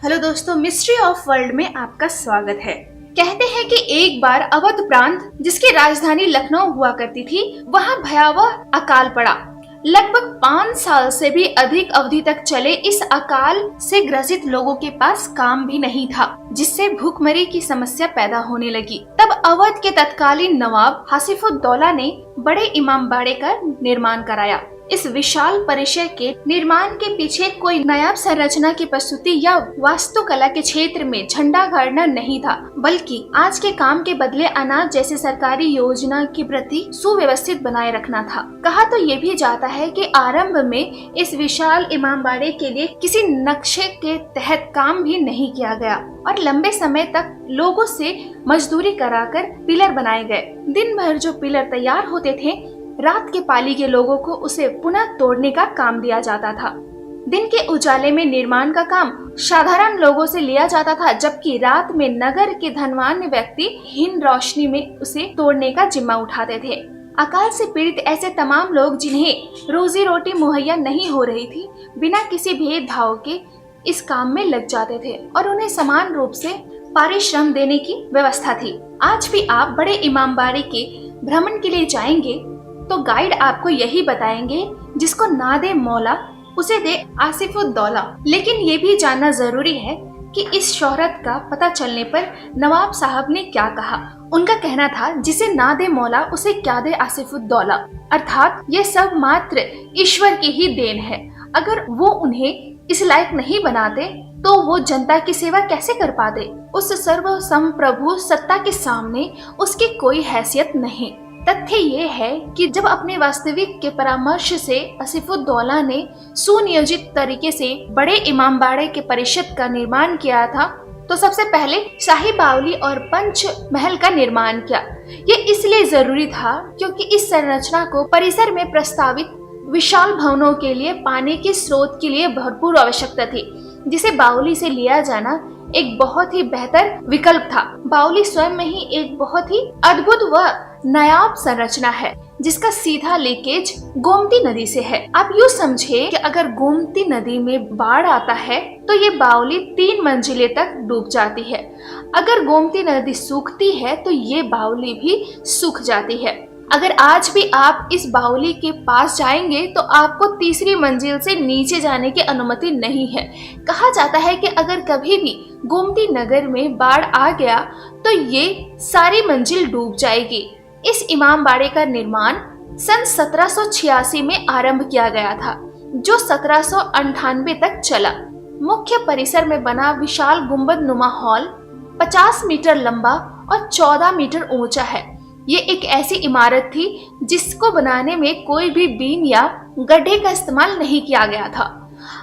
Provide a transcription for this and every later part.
Hello दोस्तों, mystery of world में आपका स्वागत है। कहते हैं कि एक बार अवध प्रांत जिसकी राजधानी लखनऊ हुआ करती थी, वहाँ भयावह अकाल पड़ा। लगभग 5 साल से भी अधिक अवधि तक चले इस अकाल से ग्रसित लोगों के पास काम भी नहीं था, जिससे भूखमरी की समस्या पैदा होने लगी। तब अवध के तत्कालीन नवाब आसिफुद्दौला ने बड़े इमामबाड़े का निर्माण कराया। इस विशाल परिसर के निर्माण के पीछे कोई नायाब संरचना की प्रस्तुति या वास्तुकला के क्षेत्र में झंडा गाड़ना नहीं था, बल्कि आज के काम के बदले अनाज जैसे सरकारी योजना की प्रति सुव्यवस्थित बनाए रखना था। कहा तो ये भी जाता है कि आरंभ में इस विशाल इमामबाड़े के लिए किसी नक्शे के तहत काम भी नहीं किया गया और लंबे समय तक लोगों से मजदूरी कराकर पिलर बनाए गए। दिन भर जो पिलर तैयार होते थे, रात के पाली के लोगों को उसे पुनः तोड़ने का काम दिया जाता था। दिन के उजाले में निर्माण का काम साधारण लोगों से लिया जाता था, जबकि रात में नगर के धनवान व्यक्ति हीन रोशनी में उसे तोड़ने का जिम्मा उठाते थे। अकाल से पीड़ित ऐसे तमाम लोग जिन्हें रोजी रोटी मुहैया नहीं हो रही थी, बिना किसी भेदभाव के इस काम में लग जाते थे और उन्हें समान रूप से पारिश्रम देने की व्यवस्था थी। आज भी आप बड़े इमामबाड़े के भ्रमण के लिए जाएंगे तो गाइड आपको यही बताएंगे, जिसको ना दे मौला उसे दे आसिफुद्दौला। लेकिन ये भी जानना जरूरी है कि इस शोहरत का पता चलने पर नवाब साहब ने क्या कहा। उनका कहना था, जिसे ना दे मौला उसे क्या दे आसिफुद्दौला, अर्थात ये सब मात्र ईश्वर की ही देन है। अगर वो उन्हें इस लायक नहीं बनाते तो वो जनता की सेवा कैसे कर पाते। उस सर्वसंप्रभु सत्ता के सामने उसकी कोई हैसियत नहीं। तथ्य ये है कि जब अपने वास्तविक के परामर्श से आसिफुद्दौला ने सुनियोजित तरीके से बड़े इमामबाड़े के परिषद का निर्माण किया था, तो सबसे पहले शाही बावली और पंच महल का निर्माण किया। ये इसलिए जरूरी था क्योंकि इस संरचना को परिसर में प्रस्तावित विशाल भवनों के लिए पानी के स्रोत के लिए भरपूर आवश्यकता थी, जिसे बावली से लिया जाना एक बहुत ही बेहतर विकल्प था। बावली स्वयं में ही एक बहुत ही अद्भुत व नायाब संरचना है, जिसका सीधा लीकेज गोमती नदी से है। आप यूँ समझे कि अगर गोमती नदी में बाढ़ आता है तो ये बावली 3 मंजिले तक डूब जाती है। अगर गोमती नदी सूखती है तो ये बावली भी सूख जाती है। अगर आज भी आप इस बावली के पास जाएंगे तो आपको तीसरी मंजिल से नीचे जाने की अनुमति नहीं है। कहा जाता है कि अगर कभी भी गोमती नगर में बाढ़ आ गया तो ये सारी मंजिल डूब जाएगी। इस इमामबाड़े का निर्माण सन 1786 में आरंभ किया गया था, जो 1798 तक चला। मुख्य परिसर में बना विशाल गुंबद नुमा हॉल 50 मीटर लंबा और 14 मीटर ऊंचा है। ये एक ऐसी इमारत थी जिसको बनाने में कोई भी बीम या गड्ढे का इस्तेमाल नहीं किया गया था।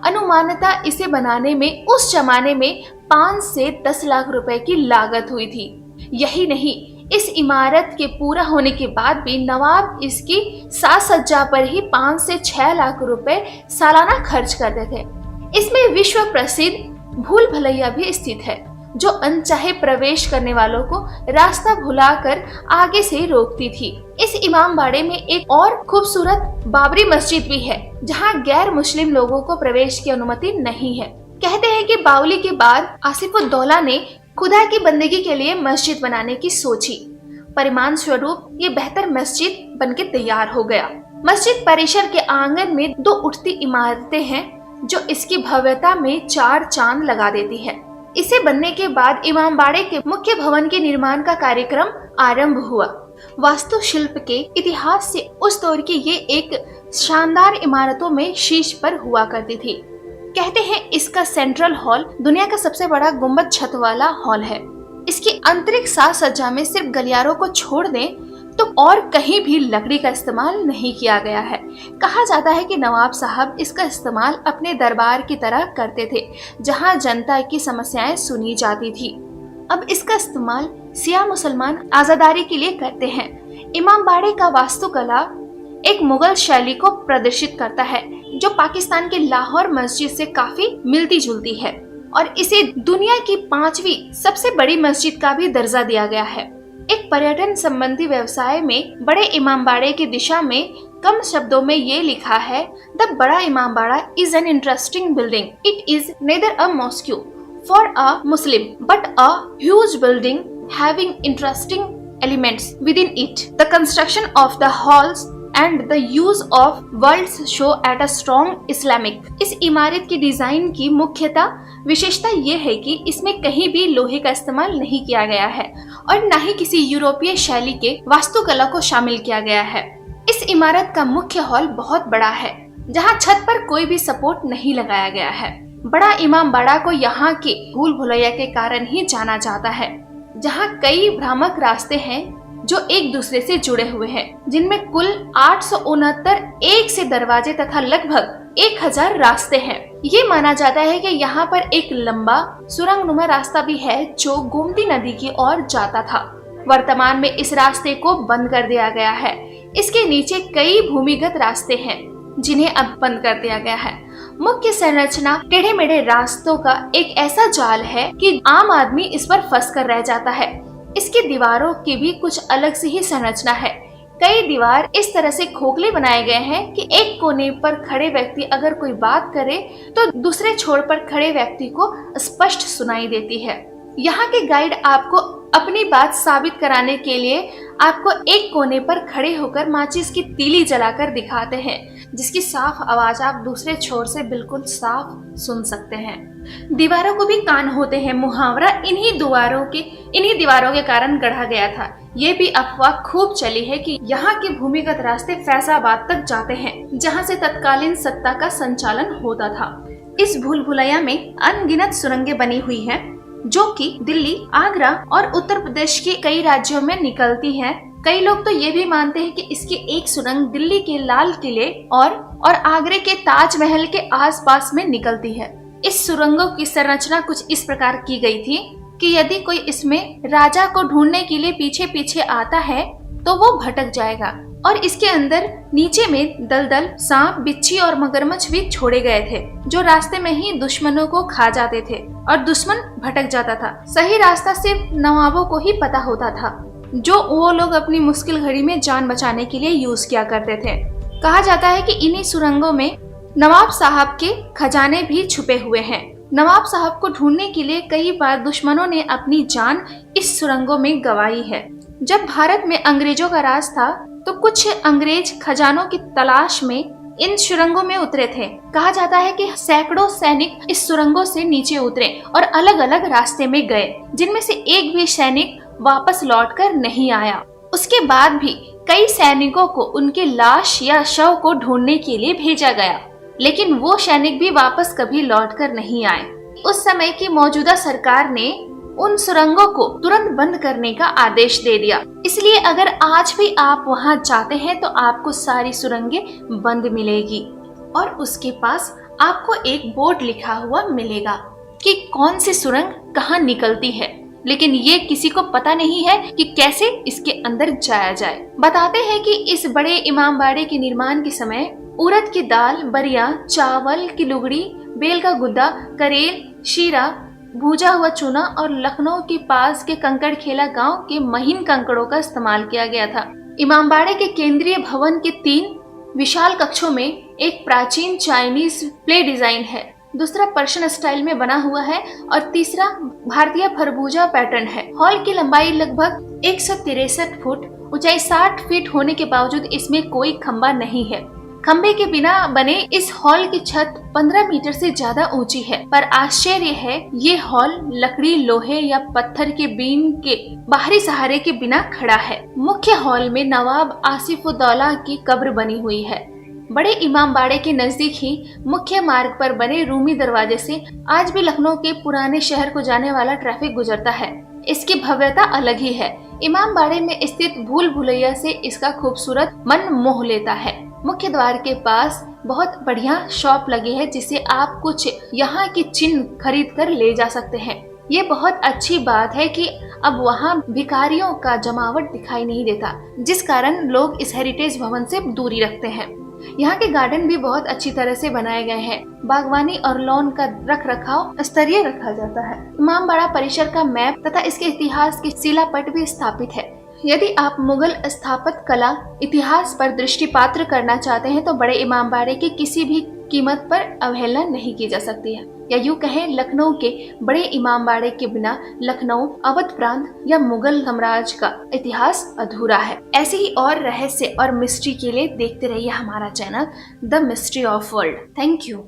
अनुमानतः इसे बनाने में उस जमाने में 5 से 10 लाख रुपए की लागत हुई थी। यही नहीं, इस इमारत के पूरा होने के बाद भी नवाब इसकी साज सज्जा पर ही 5 से 6 लाख रुपए सालाना खर्च करते थे। इसमें विश्व प्रसिद्ध भूल भुलैया भी स्थित है, जो अनचाहे प्रवेश करने वालों को रास्ता भुलाकर आगे से रोकती थी। इस इमामबाड़े में एक और खूबसूरत बाबरी मस्जिद भी है, जहां गैर मुस्लिम लोगों को प्रवेश की अनुमति नहीं है। कहते हैं कि बावली के बाद आसिफुद्दौला ने खुदा की बंदगी के लिए मस्जिद बनाने की सोची। परिणाम स्वरूप ये बेहतर मस्जिद बनके तैयार हो गया। मस्जिद परिसर के आंगन में 2 उठती इमारतें हैं, जो इसकी भव्यता में 4 चांद लगा देती है। इसे बनने के बाद इमामबाड़े के मुख्य भवन के निर्माण का कार्यक्रम आरंभ हुआ। वास्तुशिल्प के इतिहास से उस दौर की ये एक शानदार इमारतों में शीर्ष पर हुआ करती थी। कहते हैं इसका सेंट्रल हॉल दुनिया का सबसे बड़ा गुंबद छत वाला हॉल है। इसकी आंतरिक साज सज्जा में सिर्फ गलियारों को छोड़ दें तो और कहीं भी लकड़ी का इस्तेमाल नहीं किया गया है। कहा जाता है कि नवाब साहब इसका इस्तेमाल अपने दरबार की तरह करते थे, जहां जनता की समस्याएं सुनी जाती थी। अब इसका इस्तेमाल सिया मुसलमान आजादारी के लिए करते हैं। इमामबाड़े का वास्तुकला एक मुगल शैली को प्रदर्शित करता है, जो पाकिस्तान के लाहौर मस्जिद से काफी मिलती जुलती है और इसे दुनिया की 5वीं सबसे बड़ी मस्जिद का भी दर्जा दिया गया है। एक पर्यटन संबंधी व्यवसाय में बड़े इमामबाड़े की दिशा में कम शब्दों में ये लिखा है, द बड़ा Imambara is an interesting building, it is nether a mosque for a Muslim, but a huge building having interesting elements within it. The construction of the halls and the use of worlds show at a strong Islamic. इस इमारत की design की मुख्यतः विशेषता ये है कि इसमें कहीं भी लोहे का इस्तेमाल नहीं किया गया है और न ही किसी यूरोपीय शैली के वास्तुकला को शामिल किया गया है। इस इमारत का मुख्य हॉल बहुत बड़ा है जहाँ छत पर कोई भी सपोर्ट नहीं लगाया गया है। बड़ा इमामबाड़ा को यहाँ के भूल भुलैया के कारण ही जाना जाता है, जहाँ कई भ्रामक रास्ते हैं जो एक दूसरे से जुड़े हुए हैं, जिनमें कुल 869 एक से दरवाजे तथा लगभग 1000 रास्ते हैं। ये माना जाता है कि यहाँ पर एक लंबा सुरंगनुमा रास्ता भी है जो गोमती नदी की ओर जाता था। वर्तमान में इस रास्ते को बंद कर दिया गया है। इसके नीचे कई भूमिगत रास्ते हैं जिन्हें अब बंद कर दिया गया है। मुख्य संरचना टेढ़े मेढ़े रास्तों का एक ऐसा जाल है कि आम आदमी इस पर फंस कर रह जाता है। इसकी दीवारों की भी कुछ अलग सी ही संरचना है। कई दीवार इस तरह से खोखले बनाए गए हैं कि एक कोने पर खड़े व्यक्ति अगर कोई बात करे तो दूसरे छोर पर खड़े व्यक्ति को स्पष्ट सुनाई देती है। यहाँ के गाइड आपको अपनी बात साबित कराने के लिए आपको एक कोने पर खड़े होकर माचिस की तीली जलाकर दिखाते हैं, जिसकी साफ आवाज आप दूसरे छोर से बिल्कुल साफ सुन सकते हैं। दीवारों को भी कान होते हैं। मुहावरा इन्हीं दीवारों के कारण गढ़ा गया था। ये भी अफवाह खूब चली है कि यहाँ के भूमिगत रास्ते फैजाबाद तक जाते हैं, जहाँ से तत्कालीन सत्ता का संचालन होता था। इस भूल भुलैया में अनगिनत सुरंगें बनी हुई हैं, जो कि दिल्ली, आगरा और उत्तर प्रदेश के कई राज्यों में निकलती हैं। कई लोग तो ये भी मानते हैं कि इसकी एक सुरंग दिल्ली के लाल किले और आगरे के ताजमहल के आसपास में निकलती है। इस सुरंगों की संरचना कुछ इस प्रकार की गई थी कि यदि कोई इसमें राजा को ढूंढने के लिए पीछे पीछे आता है तो वो भटक जाएगा। और इसके अंदर नीचे में दलदल, सांप, बिच्छी और मगरमच्छ भी छोड़े गए थे, जो रास्ते में ही दुश्मनों को खा जाते थे और दुश्मन भटक जाता था। सही रास्ता सिर्फ नवाबों को ही पता होता था, जो वो लोग अपनी मुश्किल घड़ी में जान बचाने के लिए यूज किया करते थे। कहा जाता है कि इन्हीं सुरंगों में नवाब साहब के खजाने भी छुपे हुए हैं। नवाब साहब को ढूंढने के लिए कई बार दुश्मनों ने अपनी जान इस सुरंगों में गंवाई है। जब भारत में अंग्रेजों का राज था तो कुछ अंग्रेज खजानों की तलाश में इन सुरंगों में उतरे थे। कहा जाता है कि सैकड़ों सैनिक इस सुरंगों से नीचे उतरे और अलग अलग रास्ते में गए, जिनमें से एक भी सैनिक वापस लौटकर नहीं आया। उसके बाद भी कई सैनिकों को उनके लाश या शव को ढूंढने के लिए भेजा गया, लेकिन वो सैनिक भी वापस कभी लौटकर नहीं आए। उस समय की मौजूदा सरकार ने उन सुरंगों को तुरंत बंद करने का आदेश दे दिया। इसलिए अगर आज भी आप वहां जाते हैं तो आपको सारी सुरंगें बंद मिलेगी और उसके पास आपको एक बोर्ड लिखा हुआ मिलेगा कि कौन सी सुरंग कहाँ निकलती है, लेकिन ये किसी को पता नहीं है कि कैसे इसके अंदर जाया जाए। बताते हैं कि इस बड़े इमामबाड़े के निर्माण के समय उड़द की दाल, बरिया, चावल की लुगड़ी, बेल का गुद्दा, करेल, शीरा, भूजा हुआ चूना और लखनऊ के पास के कंकड़खेला गांव के महीन कंकड़ों का इस्तेमाल किया गया था। इमामबाड़े के केंद्रीय भवन के 3 विशाल कक्षों में एक प्राचीन चाइनीज प्ले डिजाइन है, दूसरा पर्शियन स्टाइल में बना हुआ है और तीसरा भारतीय फरबूजा पैटर्न है। हॉल की लंबाई लगभग 163 फुट, ऊंचाई 60 फीट होने के बावजूद इसमें कोई खंबा नहीं है। खंबे के बिना बने इस हॉल की छत 15 मीटर से ज्यादा ऊंची है, पर आश्चर्य है ये हॉल लकड़ी, लोहे या पत्थर के बीम के बाहरी सहारे के बिना खड़ा है। मुख्य हॉल में नवाब आसिफउद्दौला की कब्र बनी हुई है। बड़े इमामबाड़े के नजदीक ही मुख्य मार्ग पर बने रूमी दरवाजे से आज भी लखनऊ के पुराने शहर को जाने वाला ट्रैफिक गुजरता है। इसकी भव्यता अलग ही है। इमामबाड़े में स्थित भूल भुलैया से इसका खूबसूरत मन मोह लेता है। मुख्य द्वार के पास बहुत बढ़िया शॉप लगी है, जिसे आप कुछ यहाँ के चिन्ह खरीद कर ले जा सकते हैं। ये बहुत अच्छी बात है कि अब वहाँ भिखारियों का जमावट दिखाई नहीं देता, जिस कारण लोग इस हेरिटेज भवन से दूरी रखते हैं। यहाँ के गार्डन भी बहुत अच्छी तरह से बनाए गए हैं। बागवानी और लॉन का रख रखाव स्तरीय रखा जाता है। इमामबाड़ा परिसर का मैप तथा इसके इतिहास की शिलापट भी स्थापित है। यदि आप मुगल स्थापत्य कला इतिहास पर दृष्टिपात करना चाहते हैं तो बड़े इमामबाड़े के किसी भी कीमत पर अवहेलना नहीं की जा सकती है, या यूं कहें लखनऊ के बड़े इमामबाड़े के बिना लखनऊ, अवध प्रांत या मुगल साम्राज्य का इतिहास अधूरा है। ऐसे ही और रहस्य और मिस्ट्री के लिए देखते रहिए हमारा channel the mystery of world. Thank you.